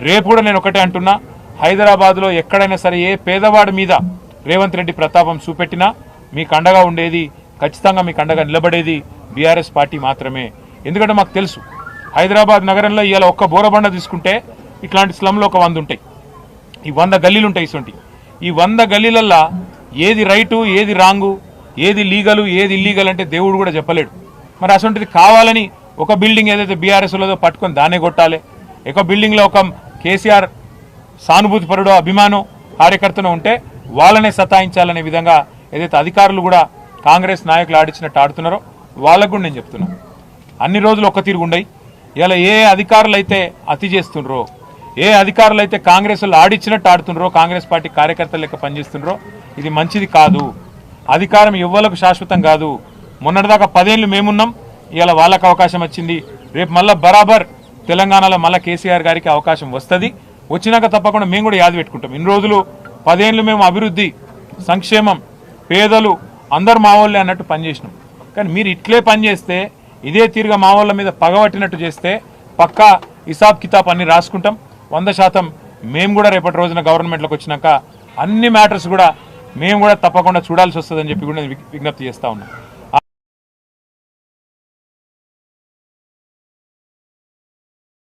రేపు కూడా నేను ఒకటే అంటున్నా, హైదరాబాద్లో ఎక్కడైనా సరే ఏ పేదవాడి మీద రేవంత్ రెడ్డి ప్రతాపం చూపెట్టినా మీకు అండగా ఉండేది, ఖచ్చితంగా మీకు అండగా నిలబడేది బీఆర్ఎస్ పార్టీ మాత్రమే. ఎందుకంటే మాకు తెలుసు హైదరాబాద్ నగరంలో ఇవాళ ఒక్క బోరబండ తీసుకుంటే ఇట్లాంటి స్లమ్లో ఒక 100 ఉంటాయి, ఈ 100 గల్లీలు ఉంటాయి. ఇటువంటి ఈ 100 గల్లీలల్లో ఏది రైటు ఏది రాంగు, ఏది లీగలు ఏది ఇల్లీగల్ అంటే దేవుడు కూడా చెప్పలేడు. మరి అటువంటిది కావాలని ఒక బిల్డింగ్ ఏదైతే బీఆర్ఎస్లో పట్టుకొని దాన్నే కొట్టాలి, ఒక బిల్డింగ్లో ఒక కేసీఆర్ సానుభూతి పరుడో అభిమానం కార్యకర్తను ఉంటే వాళ్ళనే సతాయించాలనే విధంగా ఏదైతే అధికారులు కూడా కాంగ్రెస్ నాయకులు ఆడించినట్టు ఆడుతున్నారో వాళ్ళకు కూడా నేను చెప్తున్నాను, అన్ని రోజులు ఒక్క తీరు ఉండయి. ఇలా ఏ అధికారులు అయితే అతి చేస్తుండ్రో, ఏ అధికారులు అయితే కాంగ్రెస్ వాళ్ళు ఆడిచ్చినట్టు ఆడుతుండ్రో, కాంగ్రెస్ పార్టీ కార్యకర్తలు లెక్క పనిచేస్తుండ్రో, ఇది మంచిది కాదు. అధికారం ఎవ్వలకు శాశ్వతం కాదు. మొన్నటిదాకా 10 ఏళ్ళు మేమున్నాం, ఇవాళ వాళ్ళకు అవకాశం వచ్చింది. రేపు మళ్ళీ బరాబర్ తెలంగాణలో మళ్ళీ కేసీఆర్ గారికి అవకాశం వస్తుంది. వచ్చినాక తప్పకుండా మేము కూడా యాద పెట్టుకుంటాం. ఇన్ని రోజులు 10 ఏళ్ళు మేము అభివృద్ధి, సంక్షేమం, పేదలు అందరు మా వాళ్ళే అన్నట్టు పనిచేసినాం. కానీ మీరు ఇట్లే పనిచేస్తే, ఇదే తీరుగా మా వాళ్ళ మీద పగబట్టినట్టు చేస్తే పక్కా హిసాబ్ కితాబ్ అన్ని రాసుకుంటాం. 100% మేము కూడా రేపటి రోజున గవర్నమెంట్లోకి వచ్చినాక అన్ని మ్యాటర్స్ కూడా మేము కూడా తప్పకుండా చూడాల్సి వస్తుందని చెప్పి కూడా విజ్ఞప్తి చేస్తా ఉన్నాం.